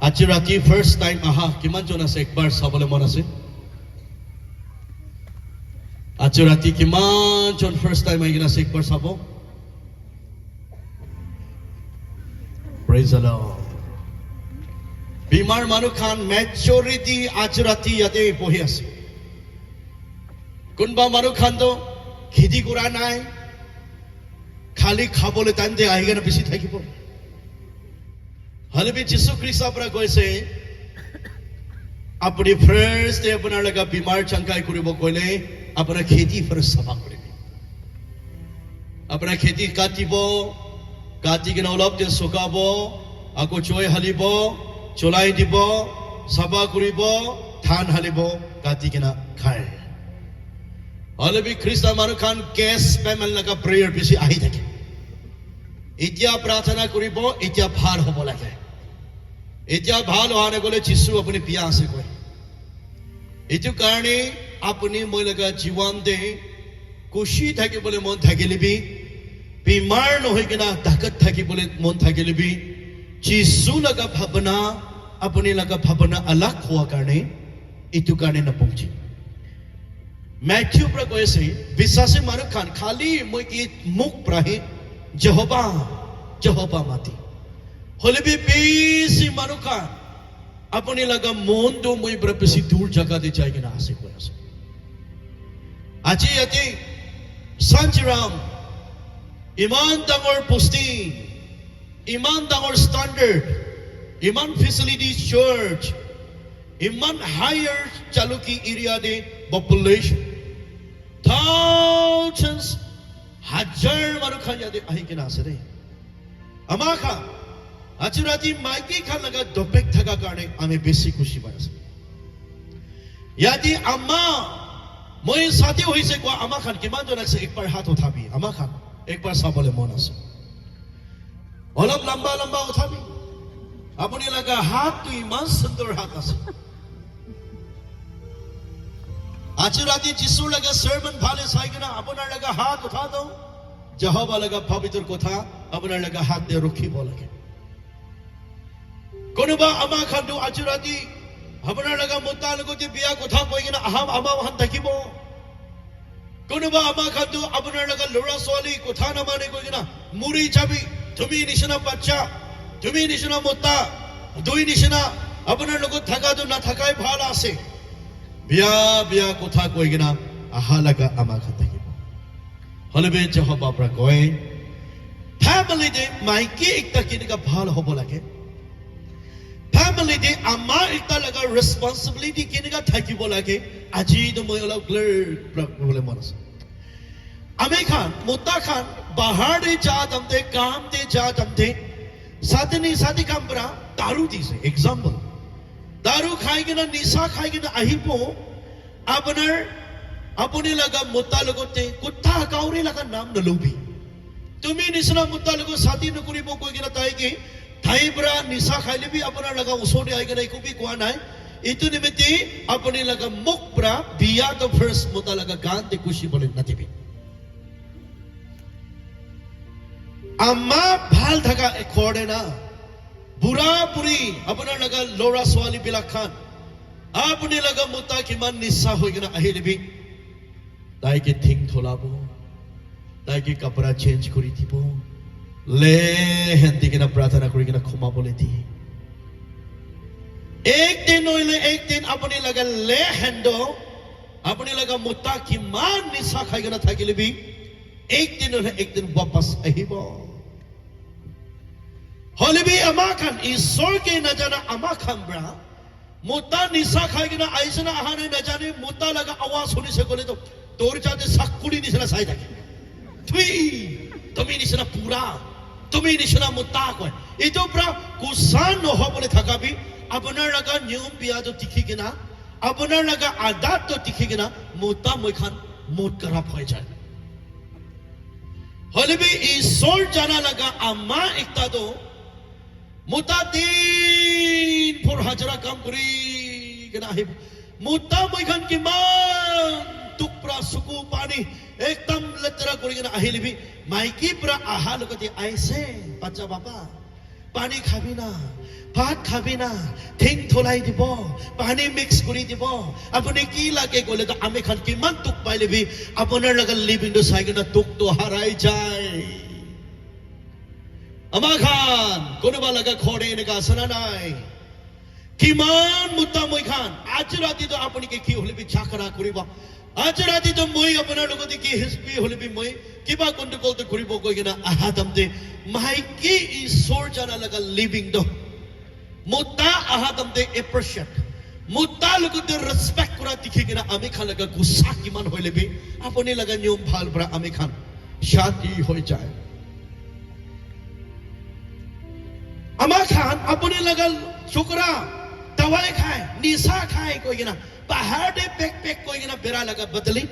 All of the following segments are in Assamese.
আজি ৰাতি ফাৰ্ষ্ট টাইম আহা কিমান জন আছে একবাৰ চাবলৈ মন আছে আজি ৰাতি কিমান জন ফাৰ্ষ্ট টাইম আহি আছে একবাৰ চাব প্ৰেজ দ্য লৰ্ড বিমাৰ মানুহ খান মেজৰিটি আজি ৰাতি ইয়াতে বহি আছে কোনবা মানুহ খান তো খেতি কৰা নাই খালি খাবলৈ টাইমতে আহি কেনে বেছি থাকিব হলে বি যীশু খ্ৰীষ্টৰ পৰা কৈছে আপুনি ফাৰ্ষ্ট আপোনাৰ লগা বিমাৰ চংকাই কৰিব কইলে আপোনাৰ খেতি ফাৰ্ষ্ট চাফা কৰিব আপোনাৰ খেতি কাটি কিনে অলপ দিন শুকাব আকৌ চৈ হালিব চলাই দিব চাফা কৰিব ধান হালিব কাটি কিনে খায় হলে বি খ্ৰীষ্টৰ মানুহ খান কেছ পেমেণ্ট লগা প্ৰেয়াৰ বেছি আহি থাকে এতিয়া প্ৰাৰ্থনা কৰিব এতিয়া ভাল হ'ব লাগে এতিয়া ভাল হোৱা নগলে যীশু আপুনি বিয়া আছে কয় এইটো কাৰণে আপুনি মই লগা জীৱন দে খুশি থাকিবলৈ মন থাকিলিবি বিমাৰ নহয় কিনা তাকত থাকিবলৈ মন থাকিলিবি যীশু লগা ভাৱনা আপুনি লগা ভাৱনা আলাক হোৱা কাৰণে এইটো কাৰণে নপहुঁচি মেথিউ পৰা কৈছে বিশ্বাসী মানুহ খান খালি মই কি মুখ প্ৰাহে জহবা মাতি হলে বি বেছি মানুহ খান আপুনি লগা মনটো মই পৰা বেছি দূৰ জাগাতে যাই কিনে আছে কৈ আছে আজি ইয়াতে সঞ্জৰাম ইমান ডাঙৰ পোষ্টিং ইমান ডাঙৰ ষ্টেণ্ডাৰ্ড ইমান ফেচিলিটিজ চাৰ্চ ইমান হায়াৰ চালুকি এৰিয়া দে পপুলেশ্যন thousands হাজাৰ মানুহ খান ইয়াতে আহি কিনে আছে দেই আমাৰ খান আজি ৰাতি মাইকী খান লগা দপেক থকা কাৰণে আমি বেছি খুশি পাই আছো ইয়াতে আমা মই সাথী হৈছে কোৱা আমাৰ খান কিমান জন আছে একবাৰ হাত উঠাবি আমাৰ খান একবাৰ চাবলৈ মন আছে অলপ লম্বা উঠাবি আপুনি লগা হাতটো ইমান সুন্দৰ হাত আছে আজি ৰাতি যীশুৰ লগা চাৰ্মন ভালে চাই কিনে আপোনাৰ লগা হাত উঠা দওঁ যহবা লগা পবিত্ৰ কথা আপোনাৰ লগা হাত দিয়ে ৰখিব লাগে কোনোবা আমাৰ খানটো আজি ৰাতি আপোনাৰ লগা মোতাৰ লগতে বিয়া কথা কৈ কিনে আমাৰ হাত থাকিব কোনোবা আমাৰ খানটো আপোনাৰ লগা ল'ৰা ছোৱালী কথা নামানে কৈ কিনে মৰি যাবি তুমি নিচিনা বাচ্চা তুমি নিচিনা মোতা দুই নিচিনা আপোনাৰ লগত থকাটো নাথাকাই ভাল আছে বিয়া কথা কৈ কিনা আহা লগা আমাৰ খান থাকিব হলে বে যহবা পৰা কয় ফেমিলিতে মাইকী একটা কেনেকা ভাল হ'ব লাগে ফেমিলিতে আমাৰ একটা লগা ৰেছপন্সিবিলিটি কেনেকা থাকিব লাগে আজি মই অলপ ক্লিয়াৰ মন আছে আমি খান মোতা খান বাহাৰ দে যা দমতে কাম দে যা দমতে সাথে কাম পৰা দাৰু দিছে এক্সাম্পল দাৰু খাই কিনে নিচা খাই কিনে আহিব আপোনাৰ আপুনি লগা মোতা লগতে কুত্তা কাউৰী লগা নাম নলবি তুমি নিচিনা মোতা লগত সাথী নকৰিব কৈ কিনে তাইকে ঠাই পৰা নিচা খাই লিবি আপোনাৰ লগা ওচৰতে আহি কিনে একো কোৱা নাই এইটো নিমিত্তে আপুনি লগা মুখ পৰা বিয়াটো ফাৰ্ষ্ট মোতা লগা গানতে খুশি বলে নাতিবি আমাৰ ভাল থাকা এখৰে না বুঢ়া বুঢ়ী আপোনাৰ লগা ল'ৰা ছোৱালী বিলাক খান আপুনি লগা মোতা কিমান নিচা হৈ কিনে আহি দিবি তাইকে থিং থলাব তাইকে কাপোৰা চেঞ্জ কৰি দিব হেন্দি কিনা প্ৰাৰ্থনা কৰি কিনা ক্ষমাবলৈ দিয়ে একদিন নহলে একদিন আপুনি লগা হেন্দ আপুনি লগা মোতা কিমান নিচা খাই কিনা থাকিলিবি একদিন নহলে একদিন বাপাস আহিব হলিবি আমাৰ খান ঈশ্বৰকে নাজানা আমাৰ খান ব্ৰা মোতা নিচা খাই কিনা আহিছে না আহা নাই নাজানে মোতা লগা আৱাজ শুনিছে গলে তো তোৰ যাতে চাকুৰি নিচিনা চাই থাকে তুমি নিচিনা পুৰা তুমি নিচিনা মোতা কয় এইটো পৰা কুচান নহবলৈ থাকাবি আপোনাৰ লগা নিয়ম বিয়াটো টিকি কিনা আপোনাৰ লগা আদাতটো টিকি কিনা মোতা মই খান মোট খৰাব হৈ যায় হলিবি ঈশ্বৰ জানা লগা আমাৰ একটাটো মোতা দিন ভৰ হাজৰা কাম কৰি কিনা আহিব মোতা মই খান কিমান টুকৰা চকু পানী একদম লেতেৰা কৰি কিনে আহি লিবি মাইকী পৰা আহা লগতে আহিছে বাচ্চা বাবা পানী খাবি না ভাত খাবি না ঠেং থলাই দিব পানী মিক্স কৰি দিব আপুনি কি লাগে কলে তো আমি খান কিমান তুক পাই লবি আপোনাৰ লগত লিভিংটো চাই কিনে তুকটো হাৰাই যায় আমাৰ খান কোনোবা লগা ঘৰে এনেকা আছে না নাই কিমান মুদ্দা মই খান আজি ৰাতিটো আপুনি কি হলিবি ঝাকৰা কৰিব আজি ৰাতিটো মই আপোনাৰ লগত কি হিস্পি হলিবি মই কিবা গণ্ডগোলটো কৰিব গৈ কিনে আহা দামতে মাইকি ঈশ্বৰ জানা লগা লিভিংটো মুদ্দা আহা দামতে এপ্ৰিচিয়েট মুদ্দা লগতে ৰেসপেক্ট কৰা দেখি কিনে আমি খান লগা গুছা কিমান হৈ লবি আপুনি লগা নিয়ম ভাল পৰা আমি খান শান্তি হৈ যায় আমাৰ খান আপুনি লগা চুকৰা दवाई खाए निशा खाए कोई ना बाहर दे पैक कोई ना बेरा लगा बदली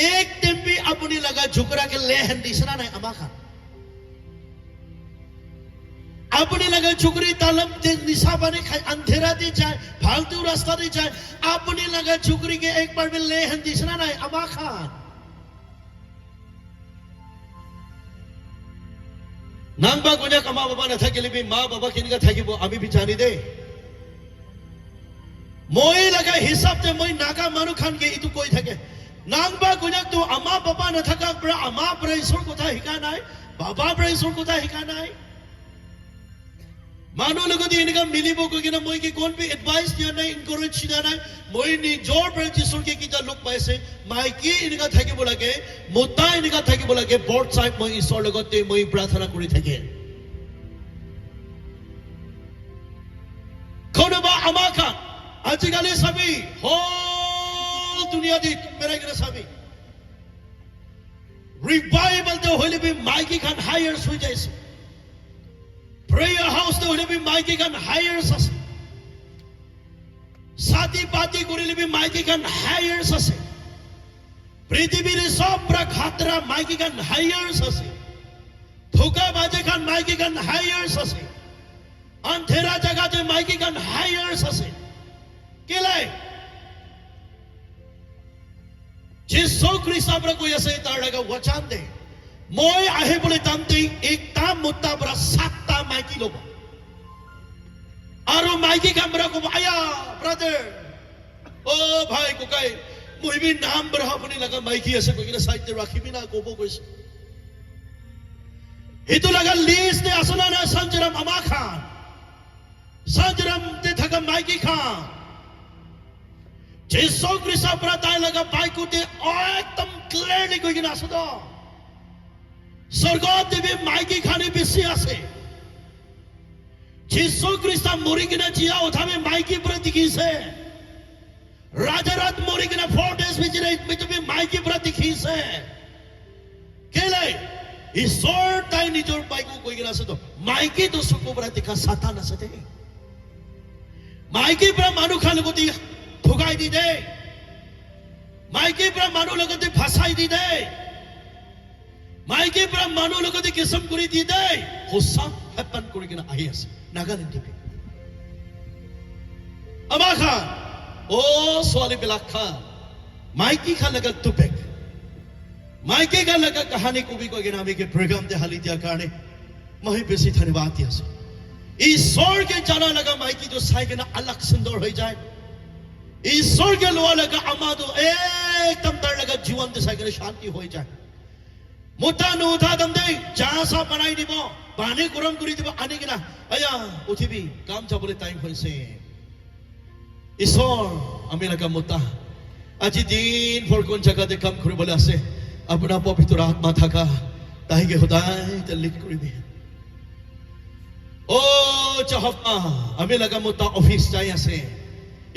एक दिन भी अपनी लगा झुकरा के ले हंडीसना नहीं अमा खान अपनी लगा झुकरी तालम दे निशा बने खाए अंधेरा दी जाए फालतू रास्ता दी जाए अपनी लगा झुकरी के एक बार में ले हंडीसना नहीं अमा खान नांगबा गुना कमा बाबा न था के लिए माँ बाबा किनका था कि वो अभी भी जानी दे মই লগা হিসাবতে মই নাগা মানুহ খান কে ইটো কৈ থাকে নাংবা গুণাক তো আমা বাবা নাথাকা পৰা আমা পৰা ঈশ্বৰ কথা শিকা নাই বাবা পৰা ঈশ্বৰ কথা শিকা নাই মানুহ লগত এনেকা মিলিব কৈ কিনা মই কি কোন বি এডভাইস দিয়া নাই এনকাৰেজ দিয়া নাই মই নিজৰ পৰা ঈশ্বৰ কে কিটা লোক পাইছে মাই কি এনেকা থাকিব লাগে মুদ্দা এনেকা থাকিব লাগে বৰ্ড চাইড মই ঈশ্বৰ লগতে মই প্ৰাৰ্থনা কৰি থাকে কোনোবা আমা খান आजकल सभी होल दुनिया दी मेरे के सभी रिवाइवल तो होले भी माइकी खान हायर्स हो जैसे प्रेयर हाउस तो होले भी माइकी खान हायर्स असे साथी पाती कोरिले भी माइकी खान हायर्स असे पृथ्वी रे सब प्र खातरा माइकी खान हायर्स असे धोखा बाजे खान माइकी खान हायर्स असे अंधेरा जगह ते माइकी खान हायर्स असे केलाय जिसो ख्रिस्ताब्र को यसे तारगा वचन दे মই আহে বলে তামতে একটা মুদ্দা বড় সাতটা মাইকি লোব আর মাইকি কামরা কো আয়া ব্রাদার ও ভাই কোকাই মই বি নাম বড় আপনি লাগা মাইকি আছে কইনা সাইতে রাখিবি না কোবো কইছে হিতু লাগা লিস্ট দে আসনা না সঞ্জরাম আমা খান সঞ্জরাম তে থাকা মাইকি খান जिसो क्रिस्ता प्राताय लगा बाइक उठे एकदम क्लियरली कोई ना सुनो स्वर्ग देवी माइकी खाने बिसी आसे जिसो क्रिस्ता मोरी की ना जिया उठा में माइकी प्रति की से राजा रात मोरी की ना 4 days में तो भी माइकी प्रति की से केले ईश्वर ताई निजोर बाइक को कोई ना सुनो माइकी तो सुको प्रति का साता न सते माइकी पर मानु खाने को दिया ठुकाई दी दे माइकी पर मानो लगते फसाई दी दे माइकी पर मानो लगते किस्म करी दी दे गुस्सा हैपन करी किना आही আছে নাগালেণ্ড টিভি আমা খান ও সোয়ালি বিলাক খান माइकी खान लगा तुपेक माइकी खान लगा कहानी को भी कोई नाम के प्रोग्राम दे हाली दिया कारणे मही बेसी धन्यवाद दिया ईश्वर के जाना लगा माइकी जो साई के ना अलग सुंदर हो जाए ईश्वर के लोआ लगा अमादो एकदम तर लगा जीवन दे साइकिल शांति हो जाए मोटा नो उठा दम दे जहां सा बनाई दिबो बाने गरम करी दिबो आने किना आया उठिबी काम जाबले टाइम होइसे ईश्वर আমি लगा मोटा আজি दिन भर कोन जगह दे काम करिबले আছে अपना पवित्र आत्मा থাকা তাইকে খোদাই তালিক করিবি ও চাহপা আমি लगा मोटा ऑफिस যাই আছে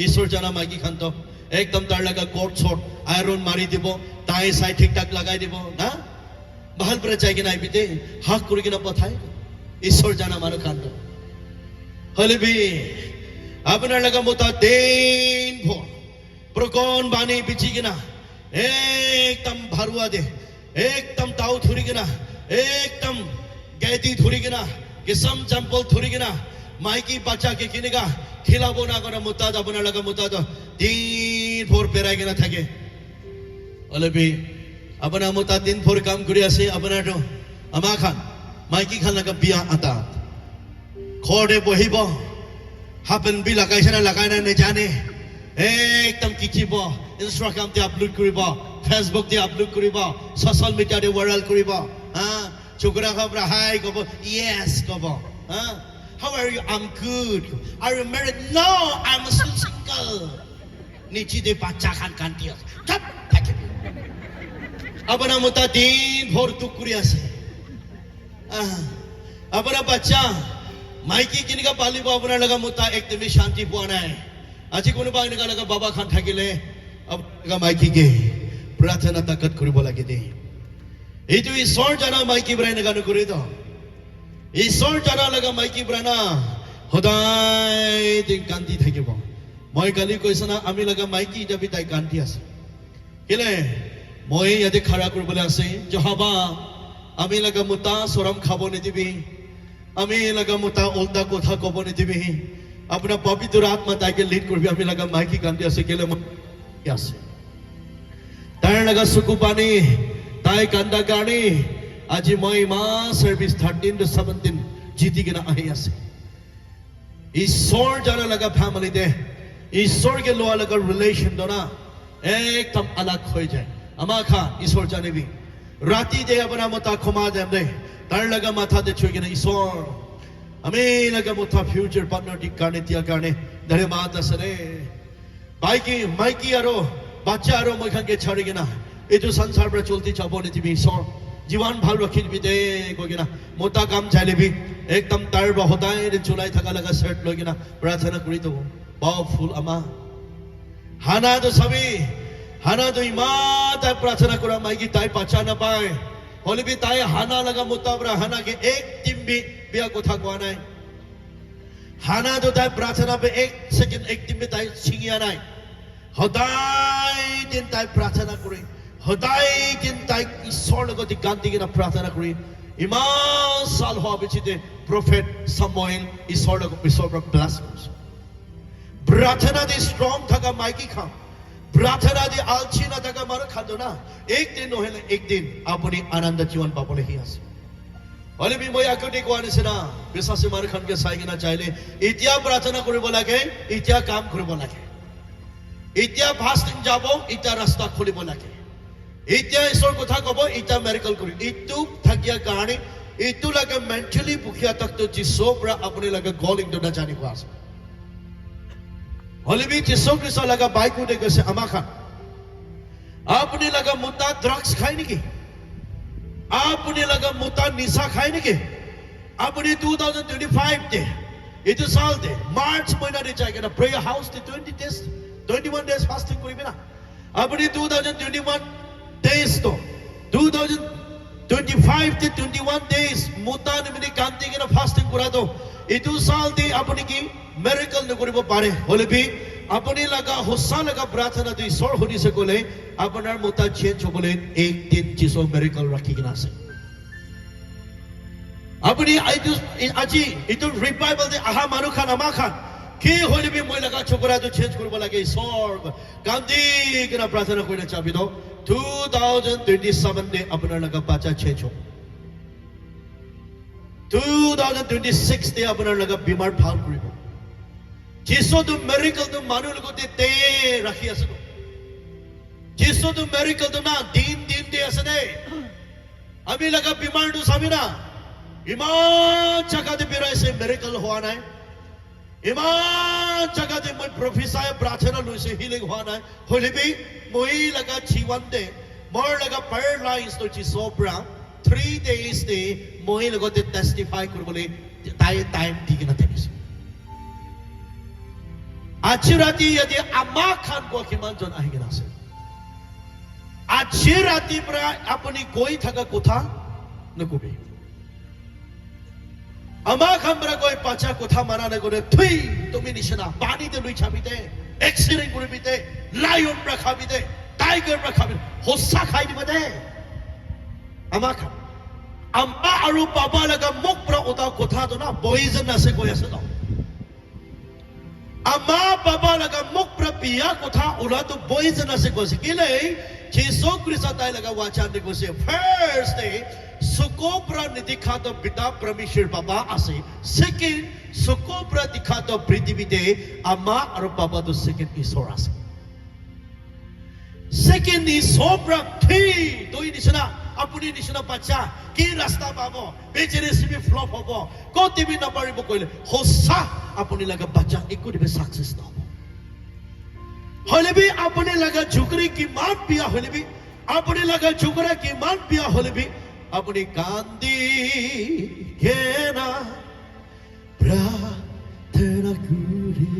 ईश्वर जाना माइकी खान तो एकदम तार लगा कोट शॉट आयरन मारी दिबो ताई साइ ठीक ठाक लगाई दिबो ना बहाल पर जाय के नाइ बिते हाक करि के ना पथाय ईश्वर जाना मानो खान तो हले भी अपना लगा मोता दिन भर प्रकोन बानी बिची के ना एकदम भरुआ दे एकदम ताऊ थुरी के ना एकदम गैती थुरी के ना किसम चंपल थुरी के ना माइकी बच्चा के किनेगा खिलाबो ना करा मुताद अपना लगा मुताद दिन भर पेराय के ना থাকে ओले भी अपना मुताद दिन भर काम करी আছে अपना तो আমা খান माइकी खान लगा बिया आता ঘৰতে বহিব হাফেন বি লাগাইছে না লাগাই নাই নেজানে একদম কিচিব ইনষ্টাগ্ৰামতে আপলোড কৰিব ফেচবুকতে আপলোড কৰিব ছ'চিয়েল মিডিয়াতে ভাইৰেল কৰিব চকুৰা খাবৰা হাই ক'ব য়েছ ক'ব How are you? I'm good. Are you married? No, I'm still single. Nichide bacha khan kanti ase. Tap thake. Apna mota din bhor tuk kuri ase. Apna bacha maiki kinika palibo apna laga mota ekdami shanti poa nai. Aji kono ba enika laga baba khan thakile apna maiki ke prarthana takat koribo lage de. Eitu ishor jana maiki brai enika nokori to. ঈশ্বৰ জানা লগা মাইকী ব্ৰানা সদায় দিন কান্দি থাকিব মই কালি কৈছ না আমি লগা মাইকী যাবি তাই কান্দি আছে কেলে মই ইয়াতে খাৰা কৰিবলৈ আছে জহাবা আমি লগা মুতা চৰম খাব নিদিবি আমি লগা মুতা উল্টা কথা ক'ব নিদিবি আপোনাৰ পবিত্ৰ আত্মা তাইকে লিড কৰিবি আমি লগা মাইকী কান্দি আছে কেলে আছে তাইৰ লগা চকু পানী তাই কান্দা কাৰণে আজি মই মা সার্ভিস 13 to 17 জিতি কিনা আহি আছে ঈশ্বর জানা লাগা ফ্যামিলি দে ঈশ্বর কে লোয়া লাগা রিলেশন দনা একদম আলাগ হয়ে যায় আমা খা ঈশ্বর জানিবি রাতি দে আপনা মতা ক্ষমা দেম দে তার লাগা মাথা দে ছুই কিনা ঈশ্বর আমি লাগা মতা ফিউচার পার্টনার ঠিক কারণে তিয়া কারণে ধরে মাত আসরে বাইকি মাইকি আরো বাচ্চা আরো মখানকে ছাড়ি কিনা এই তো সংসার পর চলতি যাব নে দিবি ঈশ্বর জীবন ভাল রাখি দিবি দে কই কিনা মোটা কাম চাই লিবি একদম তার বহদাই চুলাই থাকা লাগা শার্ট লৈ কিনা প্রার্থনা করি তো বাও ফুল আমা হানা তো সবই হানা তো ইমা তাই প্রার্থনা করা মাইকি তাই পাচা না পায় হলিবি তাই হানা লাগা মোতাবরা হানা কে এক দিন भी বিয়া কথা কোয়া নাই হানা তো তাই প্রার্থনা পে এক সেকেন্ড এক দিন भी তাই ছিঙিয়া নাই সদায় দিন তাই প্রার্থনা করে সদায় দিন তাই ঈশ্বৰ লগতে গান্তি কিনা প্ৰাৰ্থনা কৰি ইমান সাল হোৱা পিছতে প্ৰফেট সামুৱেল ঈশ্বৰ ব্লাছ কৰিছে প্ৰাৰ্থনা দি ষ্ট্ৰং থকা মাইকী খাম প্ৰাৰ্থনা দি আলচি নাথাকা মানুহ খাদ্য না একদিন নহলে একদিন আপুনি আনন্দ জীৱন পাবলৈহি আছে হলিবি মই আগতে কোৱা নিচিনা বিশ্বাসী মানুহখনকে চাই কিনা চাইলে এতিয়া প্ৰাৰ্থনা কৰিব লাগে এতিয়া কাম কৰিব লাগে এতিয়া ফাষ্টিং যাব এতিয়া ৰাস্তা খুলিব লাগে এতিয়া ঈশ্বৰ কথা কব এতিয়া মেৰিকল কৰি ইটো থাকিয়া কাৰণে ইটো লাগে মেন্টালি বুখিয়া তকটো যিছো পৰা আপুনি লাগে গলিং দনা জানিব আছে হলিবি যিছো খ্ৰীষ্ট লাগা বাইকো দে গৈছে আমাখান আপুনি লাগা মুতা ড্ৰাগছ খাই নেকি আপুনি লাগা মুতা নিশা খাই নেকি আপুনি 2025 দে ইটো সাল দে মাৰ্চ মহিনা দে যায় কেনা prayer house they 21 days fasting কৰিবি না আপুনি 2021 days to 2025 to 21 days muta nimini kanti kena fasting kura to itu sal di apuni ki miracle ne koribo pare holebi apuni laga hossa laga prarthana di sor honi se kole apunar muta change hobole ek din jiso miracle rakhi kena ase apuni aji itu revival de aha manu khan ama khan কি হলিবি মই লাগা চকরা তো চেঞ্জ করব লাগে সর গান্ধী কিনা প্রার্থনা কইনা চাবি দো 2027 দে আপনার লাগা বাচ্চা চেঞ্জ हो 2026 দে আপনার লাগা বিমার ভাল করিব যিসো তো মিরাকল তো মানু লগতে তে রাখি আছে যিসো তো মিরাকল তো না দিন দে আছে দে আমি লাগা বিমার তো সাবি না ইমান জায়গাতে বেরাইছে মিরাকল হওয়া নাই ইমান জায়গাতে মই প্রফেসায় প্রার্থনা লইছে হিলিং হওয়া নাই হলিবি মই লাগা জীবন দে মোৰ লাগা প্যাৰালাইজ তো যিছো পৰা 3 days দে মই লগতে টেস্টিফাই কৰিবলৈ তাই টাইম ঠিক না থাকিছে আজি ৰাতি যদি আমা খান কো কিমান জন আহি গেল আছে আজি ৰাতি পৰা আপুনি গৈ থাকা কথা নকবি আমা খামরা কই পাচা কথা মানা না করে থুই তুমি নিশনা পানিতে লুই ছাবিতে এক্সিডেন্ট করিবিতে লায়ন রা খাবিতে টাইগার রা খাবি হোসা খাই দিবে দে আমা খা আমা আৰু বাবা লাগা মুখ প্ৰ ওটা কথা তো না পয়জন আছে কই আছে তো আমা বাবা লাগা মুখ প্ৰ বিয়া কথা ওলা তো পয়জন আছে কইছে কিলে যিশু খ্ৰীষ্ট তাই লাগা ওয়াচা দে কইছে first day Sukopra nidikhato pita Parmeshwar Baba ase. Second, Sukopra dikhato prithibite ama aro Baba to second Ishor ase. Second is Sobra Thi. Doi nishna, apuni nishna bacha. Ki rasta babo, bechare simi flop hobo. Ko tibi na paribo koile. Hossa apuni laga bacha ekko dibe success na hobo. Hole bhi apuni laga jhukri ki maan piya hole bhi. Apuni laga jhukra ki maan piya hole bhi. Apuni Gandhi kena pratna kuri.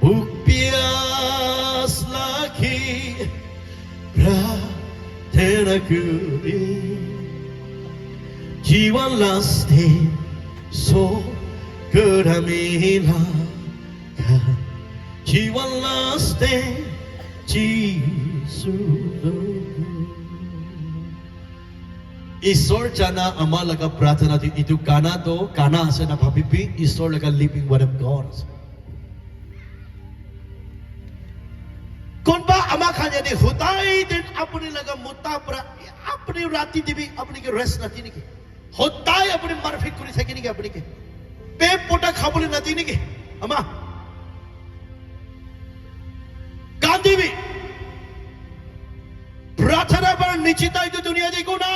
Bukpias laki pratna kuri. Jiwan laste so kuramila ka. Jiwan laste Jisu. Ishor jana ama laga pratna di itu kana to kana ase na bhabibi Ishor laga living word of God. Konba ama khanya de hotai din apni laga mutta pra apni rati dibi apni ke rest nati niki hotai apni marfik kuri thaki niki apni ke pe pota khabole nati niki ama Gandhi bi प्रार्थना पर निश्चित है तो दुनिया देखो ना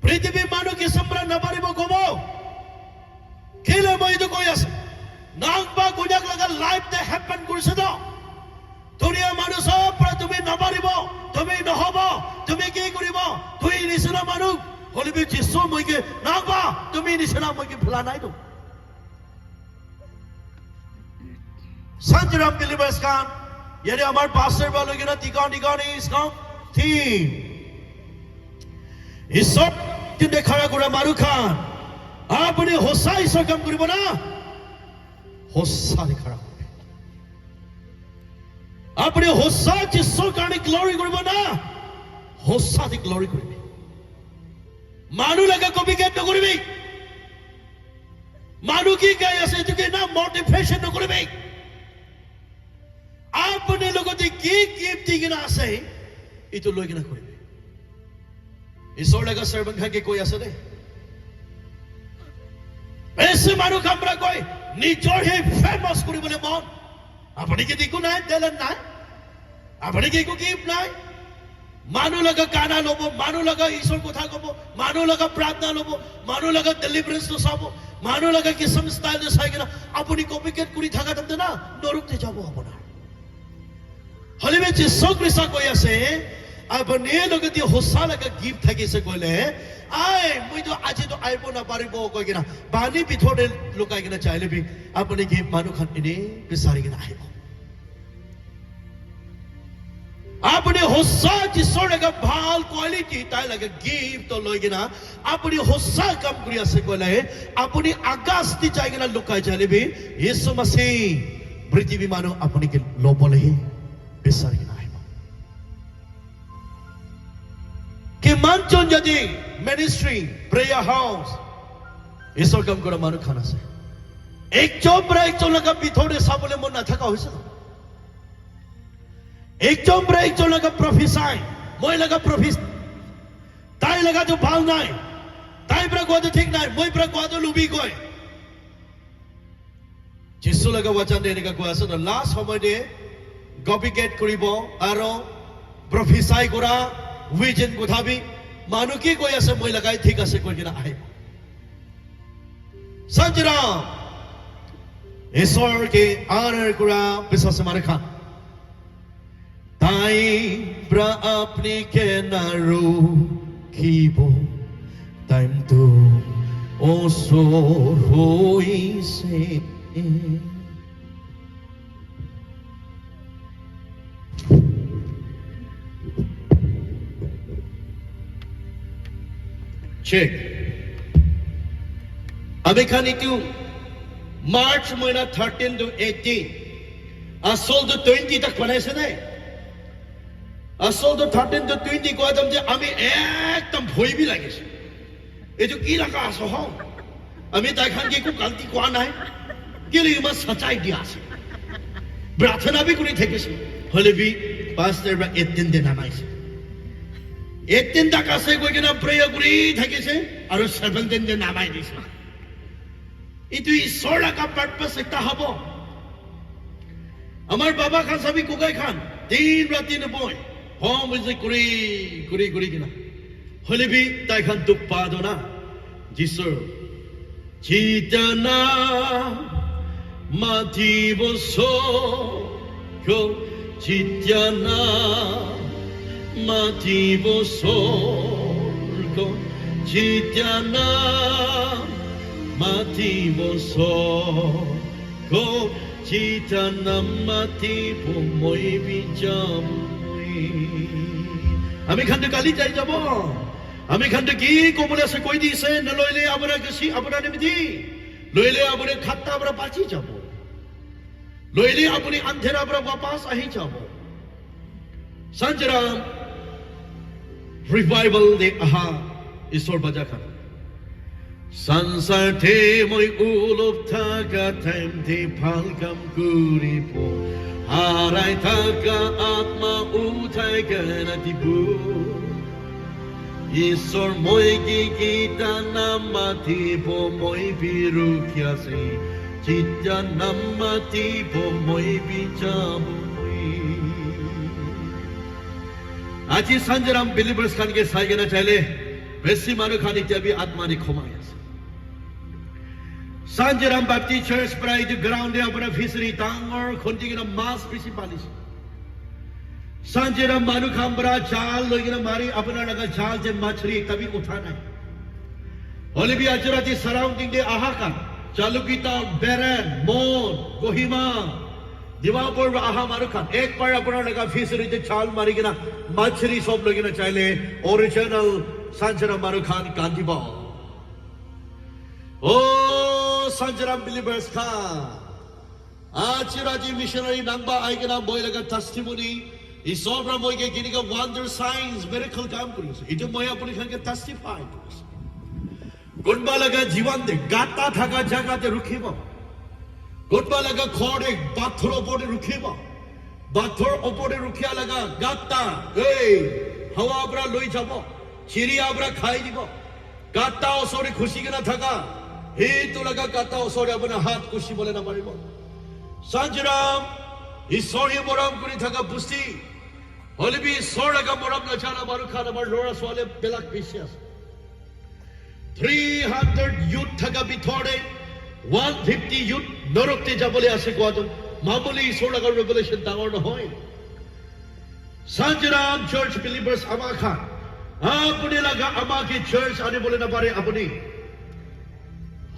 पृथ्वी मानो कि संबरा न पारे वो कमो खेले मैं तो कोई ऐसा नागबा गुजर लगा लाइफ दे हैपन कुछ तो दुनिया मानो सब पर तुम्हें न पारे वो तुम्हें न हो वो तुम्हें क्या करी वो तुम्हें निशना मानो होली भी जिसो मैं के नागबा तुम्हें निशना मैं के फलाना है तो संजराम बिलीवर्स का यानी हमारे पास्टर वालों के ना दिगानी इसका थीम इस सब जिन्हें खड़ा करा मारू खान आपने होसा इस कम करी बना होसा दिखा आपने होसा जिसो काने ग्लोरी करी बना होसा दी ग्लोरी करी मानू लगा को भी कहते करी भी मानू की क्या ऐसे तो के ना मोटिवेशन न करी भी आपने लोगों की कीमती गिना से इतो लोग गिना कोई नहीं इस और लगा सर्वंग है कि कोई ऐसा नहीं ऐसे मानो कमरा कोई निचोड़ है फेमस कुरी बोले मौन अपने के दिखो ना दलन ना अपने के को कीप ना मानो लगा काना लोबो मानो लगा ईश्वर को था को मानो लगा प्रार्थना लोबो मानो लगा डिलीवरेंस तो साबो मानो लगा कि सम स्टाइल जो साइकिल अपनी कॉपी के कुरी था का तंदे ना नोरुक ते जाबो अपना हले में जिसो कृष्णा कोई ऐसे अब ने लोग दी होसा लगा गिफ्ट था किसे कोई ले आए मुझे तो आज तो आए वो ना पारी वो कोई गिना बानी भी थोड़े लोग आए गिना चाहे भी अपने गिफ्ट मानो खान इन्हें बिसारी गिना आए वो अपने होसा जिसो लगा भाल क्वालिटी ताई लगा गिफ्ट तो लोग गिना अपने होसा कम कुरिया से कोई ले अपने आकाश दी चाहे गिना लोग आए चाहे भी यीशु मसीह पृथ्वी मानो अपने के लोगों ले besar gina hai ke manchon jadi ministry prayer house isor kam kora manu khana se ek chombra ek cholaga bithore sabole mon na thaka hoise ek chombra ek cholaga prophesy moi laga prophesy tai laga jo bhal nai tai pra ko to thik nai moi pra ko to lubi koi jisu laga wachan dene ka ko ase na last homoy de copycat কৰিব আৰু প্ৰফেসাই কৰা ভিজন কথাবি মানুহ কি কৈ আছে মই লগাই ঠিক আছে কৈ কিনা আহিব সঞ্জৰা ঈশ্বৰকে আনৰ কৰা বিশ্বাস মাৰে খান তাই প্ৰা আপনি কে নাৰু খিব টাইমটো ওচৰ হৈছে check abekhan itu march mahina 13 to 18 asol to 20 tak banaise nai asol to 13 to 20 ko adam je ami ekdom bhoi bi lagise eju ki rakha aso ho ami ta khan ke ko galti koa nai ke li ma sachai dia ase प्रार्थना भी करी थे किसी हले भी पास्टर बा 1 दिन देना नाइस 18 tak আছে গৈ কিনা প্ৰেয়াৰ কৰি থাকিছে আৰু 17 দিন নামাই দিছে এইটো ঈশ্বৰ লগা পাৰপাস এটা হ'ব আমাৰ বাবা খান চাবি কুকাই খান দিন ৰাতি নপয় হোম যে কৰি কিনা হলিবি তাই খান দুখ পাদো না যিছৰ জিতানা মাতিব জিতানা মাতিব স্বৰ্গ জিতানা মাতিব স্বৰ্গ জিতানা মাতিব মই বিজাম আমি খানটো কালি যাই যাব আমি খানটো কি ক'বলৈ আছে কৈ দিছে নলৈলে আপোনাৰ গেছি আপোনাৰ নিমিতি লৈলে আপুনি খাট্টাৰ পৰা বাচি যাব লৈলে আপুনি আন্ধেৰাৰ পৰা বাপাছ আহি যাব সঞ্জৰাম ৰিভাইভেল দে আহা ঈশ্বৰ বাজাখান সংসাৰ থে মই উলপ থাকা টাইম থে ভাল কাম কৰিব হাৰাই থাকা আত্মা উঠাই কেনে দিব ঈশ্বৰ মই গীতা নাম মাতিব মই বিৰুখী আছে যেতিয়া নাম মাতিব মই বিজাব আজি সঞ্জৰাম বিলিভাৰ্ছ খানকে চাই কেনে চাইলে বেছি মানুহ খান এতিয়া বি আত্মানি খমাই আছে সঞ্জৰাম বাপ্তি চাৰ্চ পৰা এইটো গ্ৰাউণ্ডে আপোনাৰ ফিচাৰী ডাঙৰ খন্তি কিনে মাছ বেছি পালিছে সঞ্জৰাম মানুহ খান পৰা জাল লৈ কিনে মাৰি আপোনাৰ লগা জাল যে মাছৰি কবি উঠা নাই হলে বি আজি ৰাতি সাৰাউণ্ডিং দে আহাকা চালুকিতা বেৰেন মন কহিমা দিমাপুৰ আহা মানুহ খান একবাৰ আপোনাৰ লগা ফিচাৰীতে জাল মাৰি কিনে মাছৰি সব লৈ কিনে চাইলে অৰিজিনেল সঞ্জৰাম মানুহ খান কান্দিব ও সঞ্জৰাম বিলিভাৰ্ছ খান আজি ৰাতি মিছনাৰী নাংবা আই কিনে মই লগা টেষ্টিমনি ঈশ্বৰ পৰা মই কেনেকুৱা ৱাণ্ডাৰ চাইন্স মিৰাকল কাম কৰিছে এইটো মই আপুনি খানকে টেষ্টিফাই কৰিছো কোনবা লগা জীৱন দে গাতা থাকা জাগাতে ৰখিব কোনবা লগা খৰে পাথৰ ওপৰতে ৰখিব পাথৰ ওপৰতে ৰখিয়া লগা গাতা এই হাৱা পৰা লৈ যাব চিৰিয়া পৰা খাই দিব গাতা ওচৰে খুচি কিনা থাকা সেইটো লগা গাতা ওচৰে আপোনাৰ হাত কুচিবলৈ নাপাৰিব সঞ্জৰাম ঈশ্বৰে মৰম কৰি থাকা পুষ্টি হলিবি ঈশ্বৰ লগা মৰম নাজানা মানুহ খান আমাৰ ল'ৰা ছোৱালী বিলাক বেছি আছে 300 youth থাকা ভিতৰে 150 youth নৰকতে যাবলৈ আছে কোৱাটো মামুলি ঈশ্বৰ লগা ৰেভেলেশ্যন ডাঙৰ নহয় সঞ্জৰাম চাৰ্চ বিলিভাৰ্ছ আমাৰ খান আপুনি লগা আমাকে চাৰ্চ আনিবলৈ নাপাৰে আপুনি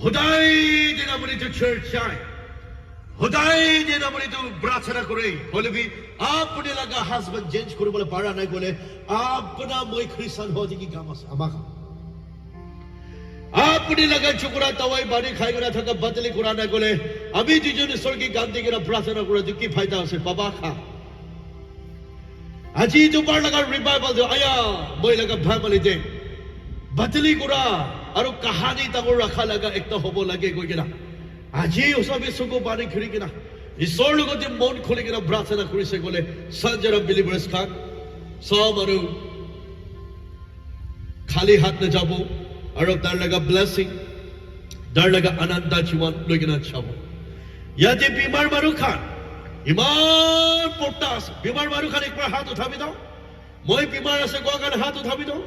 সদায় দিন আপুনি চাৰ্চ যায় সদায় দিন আপুনি প্ৰাৰ্থনা কৰে হলিবি আপুনি লগা হাজবেণ্ড চেঞ্জ কৰিবলৈ পাৰা নাই গ'লে আপোনাৰ মই খ্ৰীষ্টান হোৱা কি কাম আছে আমাক আপুনি লগা চুকুৰা তাৱাই বাৰী খাই কিনে থকা বাতলি কৰা নাই গ'লে আমি দুজন ঈশ্বৰ কি গান দি কিনে প্ৰাৰ্থনা কৰাটো কি ফাইদা আছে পাবা খা আজি তোমাৰ লগা ৰিভাইভেল দিওঁ আয়া মই লগা ফেমিলি দে বাতলি কৰা আৰু কাহানী ডাঙৰ ৰখা লগা একটা হ'ব লাগে গৈ কিনা আজি সবে চকু পানী খুলি কিনা ঈশ্বৰ লগতে মন খুলি কিনা প্ৰাৰ্থনা কৰিছে গ'লে সঞ্জৰাম বিলিভাৰ্ছ খান চব আৰু খালী হাত নাযাব আৰু তাৰ লগা ব্লেছিং তাৰ লগা আনন্দ জীৱন লৈ কিনা চাব ইয়াতে বিমাৰ মানুহ খান ইমান পৰ্টা আছে বিমাৰ মানুহ খান একবাৰ হাত উঠাবি দাও মই বিমাৰ আছে কোৱা কাৰণে হাত উঠাবি দাও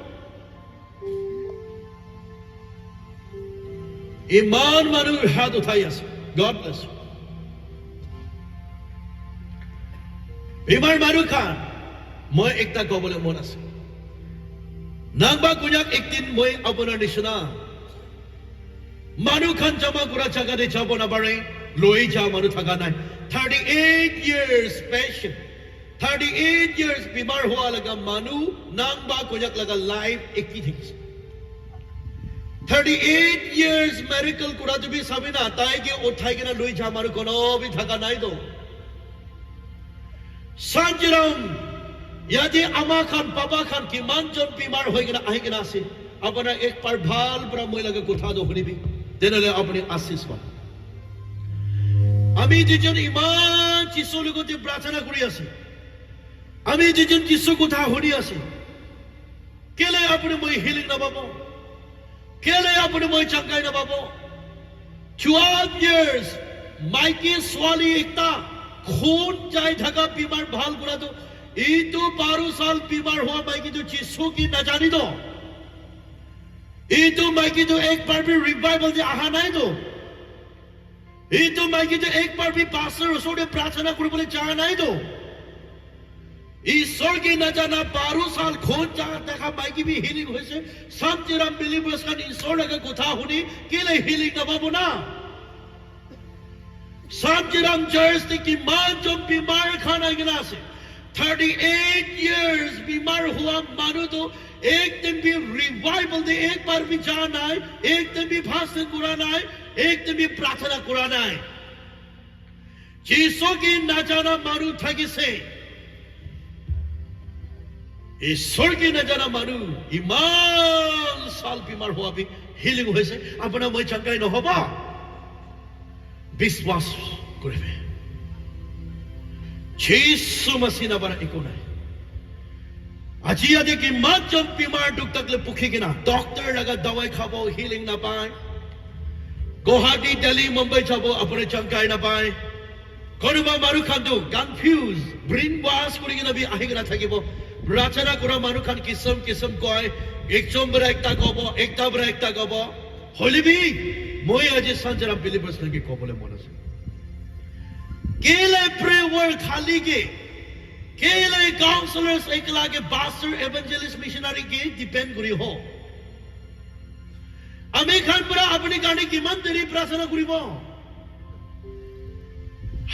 ইমান মানুহ হাত উঠাই আছে গড ব্লেছ ইউ বিমাৰ মানুহ খান মই একটা ক'বলৈ মন আছে নাংবা কুজাক একদিন মই আপোনাৰ নিচিনা মানুহ খান জমা কৰা জাগাতে যাব নাপাৰে লৈ যা মানুহ থকা নাই 38 years patient 38 years বিমাৰ হোৱা লগা মানুহ নাংবা কুজাক লগা লাইফ একি থাকিছে 38 years miracle কৰা তুমি চাবি না তাইকে উঠাই কিনে লৈ যা মানুহ কোনো বি থাকা নাই তো সঞ্জৰাম ইয়াতে আমাৰ খান বাবা খান কিমানজন বিমাৰ হৈ কিনে আহি কিনে আছে আপোনাৰ একবাৰ ভাল পৰা মই লাগে কথাটো শুনিবি তেনেহ'লে আপুনি আশীষ পাব আমি দুজন ইমান যীশুৰ লগতে প্ৰাৰ্থনা কৰি আছে আমি দুজন যীশুৰ কথা শুনি আছে কেলে আপুনি মই হিলিং নাপাব কেলে আপুনি মই চাংকাই নাপাব 12 years মাইকী ছোৱালী একটা খুন যাই থাকা বিমাৰ ভাল কৰাটো এইটো 12 সাল বিমাৰ হোৱা মাইকীটো যিছু কি নাজানিব এইটো মাইকীটো একবাৰ বি ৰিভাইভেল যে আহা নাইতো এইটো মাইকীটো একবাৰ বি পাষ্টৰ ওচৰতে প্ৰাৰ্থনা কৰিবলৈ যোৱা নাইতো ঈশ্বৰ কি নাজানা 12 সাল খুন দেখা মাইকী বি হিলিং হৈছে সবজিৰাম বিলিভাৰ্ছ খান ঈশ্বৰ লগে কথা শুনি কেলে হিলিং নাপাব না সবজিৰাম চাৰ্চ তে কিমান জন বিমাৰ খান আইগিলা আছে 38 years बीमार हुआ मानो तो एक दिन भी रिवाइवल दे एक बार भी जाना है एक दिन भी भाषण कराना है एक दिन भी प्रार्थना कराना है जीसो की ना जाना मानो थकी से ईश्वर की ना जाना मानो इमान साल बीमार हुआ भी हीलिंग हुए से अपना मैं चंगाई न होगा विश्वास करे जीसु मसीह ना बना एको नहीं আজি আদি কি মাজন বিমার দুখ থাকলে পুখি কিনা ডক্টর লাগা দवाई খাবো হিলিং না পায় গুৱাহাটী দিল্লী মুম্বাই যাব আপনি চংকাই না পায় কোনোবা মাৰু খান্দু কনফিউজ ব্ৰেন ওয়াশ কৰি কিনা বি আহি কিনা থাকিব ৰচনা কৰা মানুহ খান কিসম কিসম কয় একজন বৰা একটা কব একটা বৰা একটা কব হলিবি মই আজি সঞ্জৰাম বিলিভাৰ্ছ লাগি কবলে মন আছে কেলে প্ৰেয়াৰ খালি কে केले काउंसलर्स एकला के पास्टर एवेंजलिस्ट मिशनरी के डिपेंड करी हो আমি খান পুরা আপনি গানি কিমান দেৰি প্ৰাৰ্থনা কৰিব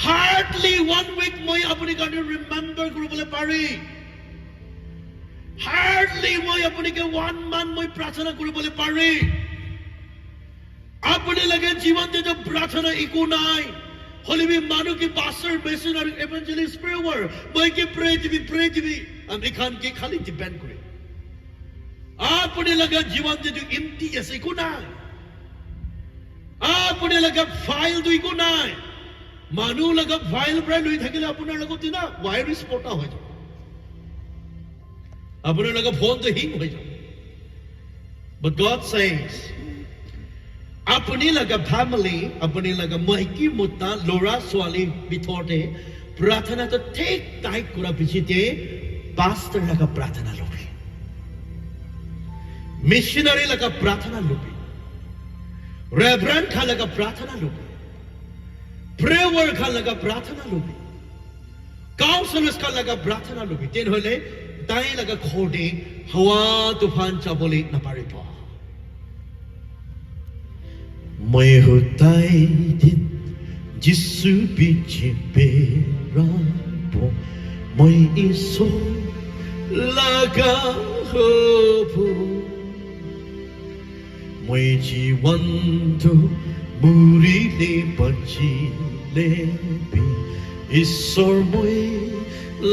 হাৰ্ডলি 1 week মই আপনি গানি ৰিমেম্বৰ কৰিবলৈ পাৰি হাৰ্ডলি মই আপনি কে 1 month মই প্ৰাৰ্থনা কৰিবলৈ পাৰি আপনি লাগে জীৱনতে যে প্ৰাৰ্থনা একো নাই Holy Manu ki pastor, missionary, evangelist, prayer. Boy ki pray to be. Ami khan ki khali depend kore. Aapne laga jivan de jo empty ase ko nai. Aapne laga file dui ko nai. Manu laga file bra lui thakile apnar lagoti na virus pota hoy jao. Apnar laga phone to hing hoy jao. But God says अपनी लगा फैमिली अपनी लगा माइकी मुत्ता लोरा स्वाली बिथोटे प्रार्थना तो ठीक टाइप कुरा बिचिते पास्टर लगा प्रार्थना लोबी मिशनरी लगा प्रार्थना लोबी रेवरेंड खा लगा प्रार्थना लोबी प्रेयर खा लगा प्रार्थना लोबी काउंसलर्स खा लगा प्रार्थना लोबी तेन होले ताई लगा खोटे हवा तूफान चाबोली न पारे पा मैं होताई दिन जिसु बीचे बेराबो मैं इसो लगा होबो मैं जीवन तो मुरी ले बची ले भी ईश्वर मैं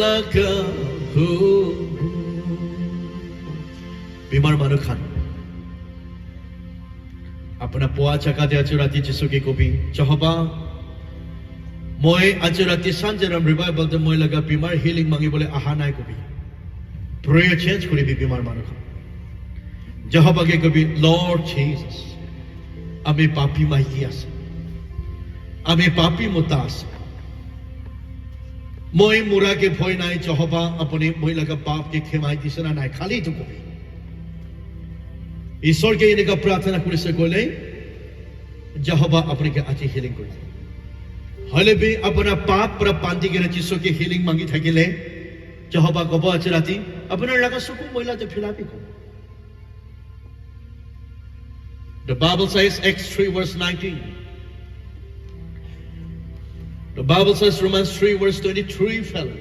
लगा होबो बीमार मानो खान अपना पुआ चकाते अचुराती जिसु के कभी चहबा मैं अचुराती संजरम रिवाइवल तो मैं लगा बीमार हीलिंग मांगी बोले आहा नाय कभी प्रेयर चेंज करी भी बीमार मानो जहबा के कभी लॉर्ड जीसस अमे पापी माइकी आसे अमे पापी मुता आसे मैं मुरा के भय नाय चहबा अपने मैं लगा पाप के खेमाई दिसना नाय खाली तो कभी ईश्वर के इनका प्रार्थना करे से कोले जहबा अपने के अच्छी हीलिंग करे हले भी अपना पाप पर पांती के जिसो के हीलिंग मांगी थकिले जहबा कबो अचराती अपना लगा सुकु महिला ते फिलापी को The Bible says Acts 3 verse 19 The Bible says Romans 3 verse 23 fell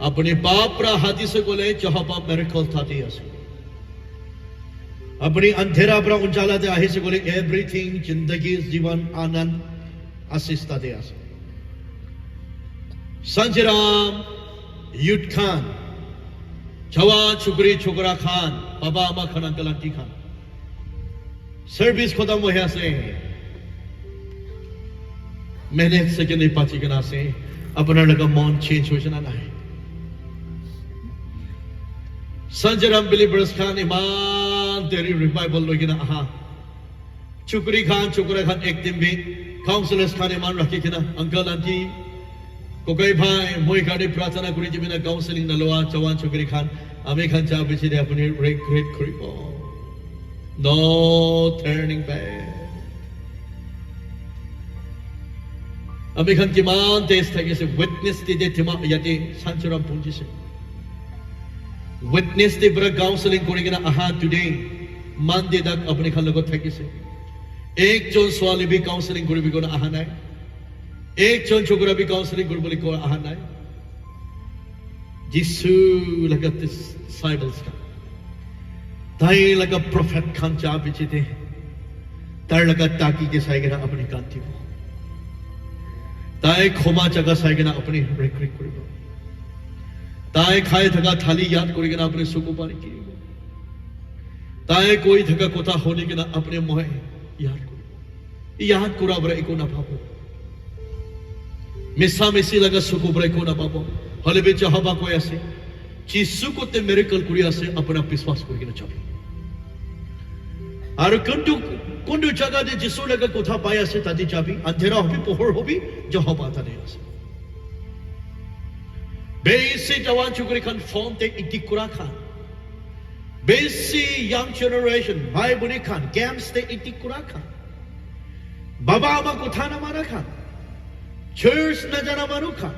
अपने पाप पर हाथी से कोले जहबा मिरेकल थाती आसे अपनी अंधेरा पर उजाला दे आही से बोले एवरीथिंग जिंदगी जीवन आनंद आशीषता दे आसे संजराम युद्ध खान जवान छुकरी छुकरा खान बाबा अम्मा Khan uncle aunty Khan service खत्म हो गया से मैंने सेकंड नहीं पाची के ना से अपना लगा मौन चेंज हो जाना है Sanjaram believers khan iman teri revival logina aha. Chukri khan ek din bhi counselors khan iman rakhi kina uncle auntie kokai bhai moi gadi pratana kuri jibina counseling naloa chawan chukri khan ame khan cha bichire apni regret koribo. No turning back. Ame khan kiman test thage se witness ti de thima yati Sanjaram punji se. Witness the bra counseling korigena aha today Monday dak apne khal logot thakise ek jon swali bhi counseling koribi kona aha nai ek jon chokra bhi counseling koriboli ko aha nai Jisu like this disciples ka tai like a prophet khan cha bichite tar laga taki ke saigena apni kanti bo tai khoma jaga saigena apni rekri koribo ताए खाए थका थाली याद करेगा ना अपने सुख पानी की ताए कोई थका कोथा होने के ना अपने मोहे याद कुरा बरे को ना पापो मिसा मिसी लगा सुख बरे को ना पापो हले बे चाहबा कोई ऐसे जिसु को ते मिरेकल कुरिया से अपना विश्वास करेगा ना चाबी और कुंडू जगह दे जिसु लगा कोथा पाया से तादी चाबी अंधेरा होबी पोहर होबी जहाबा था नहीं ऐसे Basic Jawan Chukri Khan form take Itikura Khan. Basic young generation, Bhai Buni Khan, Gams take Itikura Khan. Baba Ama Kuthana Mara Khan. Church Najana Maru Khan.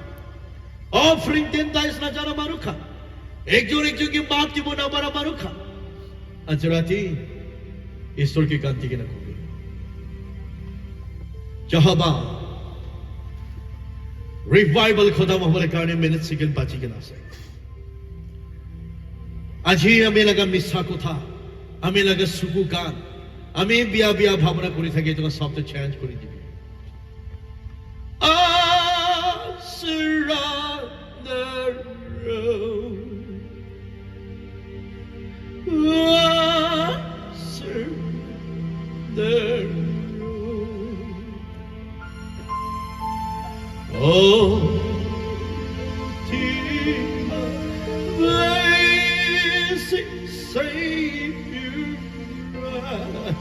Offering 10 times Najana Maru Khan. Ekjur ki maaf ki bona bara Maru Khan. Ajrati Istor ki kanti ki na kubi. Jahaba Revival खत्म होने कारण मिनट सेकंड बाची के ना से आज ही हमें लगा मिस्सा को था हमें लगा सुकू कान हमें बिया बिया भावना करी था कि तो सब तो चेंज करी दी I surrender I surrender Oh, dear, blessed Savior, I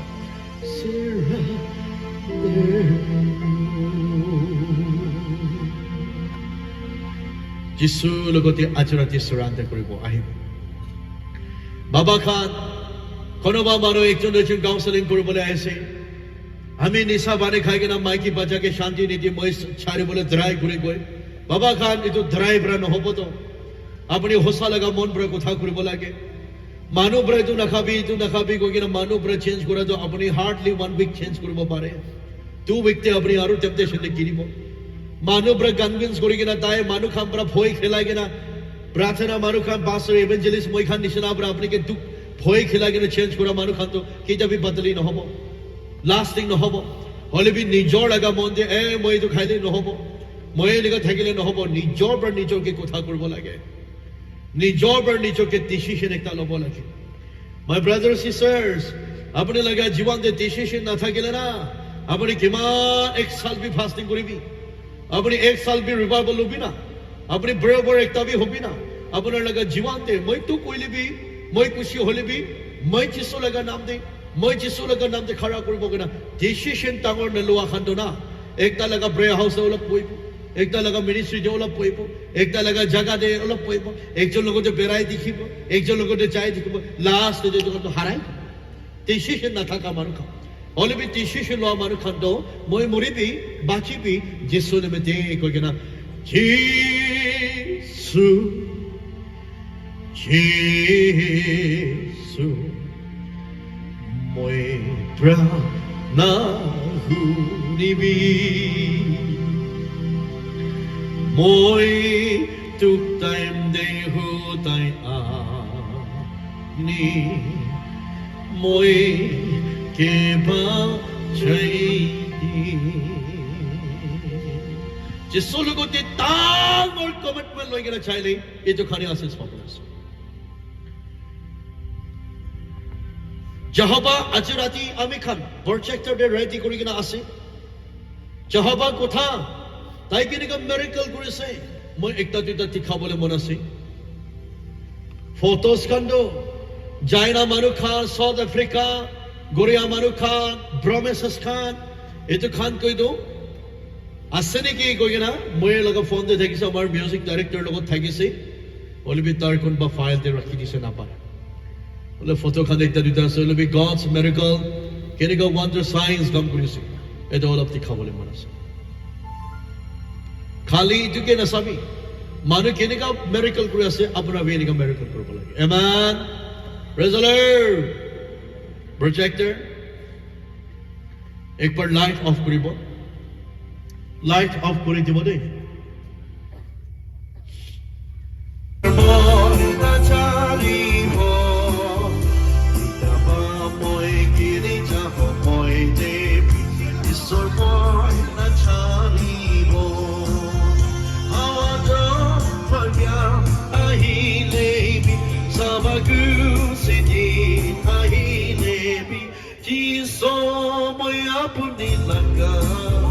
surrender. Jisu logote ajrati surrender koribo ahibo. Baba Khan, kono ba mano ekjon ekjon counseling koribole aise. हमें निशा बाने खाएगे ना माइकी बजा के शांति नीति मोइस छारे बोले धराई गुरे कोई बाबा खान ये तो धराई ब्रा न हो तो अपनी होसा लगा मन ब्रा को था गुरे बोला के मानो ब्रा तू नखाबी को कि ना मानो ब्रा चेंज करा तो अपनी हार्डली 1 वीक चेंज करो पारे 2 वीक ते अपनी आरो टेम्पटेशन ने गिरी बो मानो ब्रा कन्विंस करेगे ना ताए मानो खान ब्रा भोई खिलाएगे ना प्रार्थना मानो खान पास्टर इवेंजलिस्ट मोई खान निशना ब्रा अपने के दुख भोई खिलाएगे ना चेंज करा मानो खान तो कि जब भी बदली न हो Lasting no hobo. Holibi nijor laga monde moi to khaile no hobo. Moi lega thakile no hobo nijor bar nijor ke kotha korbo lage. Nijor bar nijor ke decision ekta lobo lage. My brothers and sisters, apne laga jiban de decision na thakile na. Apne kima ek saal bhi fasting koribi. Apne ek saal bhi revival lobi na. Apne barabar ekta bhi hobi na. Apne laga jiban de moi to koile bhi moi kushi hole bhi moi jisu laga naam de मैं जिसु लगा नाम दे खड़ा करूँ बोगे ना डिसीजन तांगोर ने लोआ खान दो ना एक ता लगा प्रेयर हाउस ओला पोइपो एक ता लगा मिनिस्ट्री जो ओला पोइपो एक ता लगा जगह दे ओला पोइपो एक जो लोगों जो बेराई दिखीबो एक जो लोगों जो चाय दिखीबो लास्ट जो तो हाराई डिसीजन ना था का मारू खान ओले भी डिसीजन लोआ मारू खान दो मैं मुरी भी बाची भी जिसु ने में दे कोई ना जिसु जिसु Moi pra na hunibi Moi tuk time de hu tai a ni Moi ke ba chai जिसो लोगों ते तांग और कमिटमेंट लोगे ना चाहे ये जो खाने आसे स्पॉपुलर Jahaba ajurati amikhan projector de ready kori kena ase Jahaba kotha tai kini ka miracle kori se moi ekta duita tikha bole mon ase photos kando China manu khan South Africa Korea manu khan Promises khan etu khan koi do asene ki koi na moi logo phone de thakise amar music director logo thakise olibi tar kon ba file de rakhi dise na pare ole photo khan ekta duta ase olibi God's miracle keniga wonder signs kam korise etu olap dikhawole mona ase khali etuke na sabi manu keniga miracle kori ase apna veniga miracle koribo lage amen praise the Lord projector ekbar light off koribo light off kori dibo dei Jesus, my apuni laga.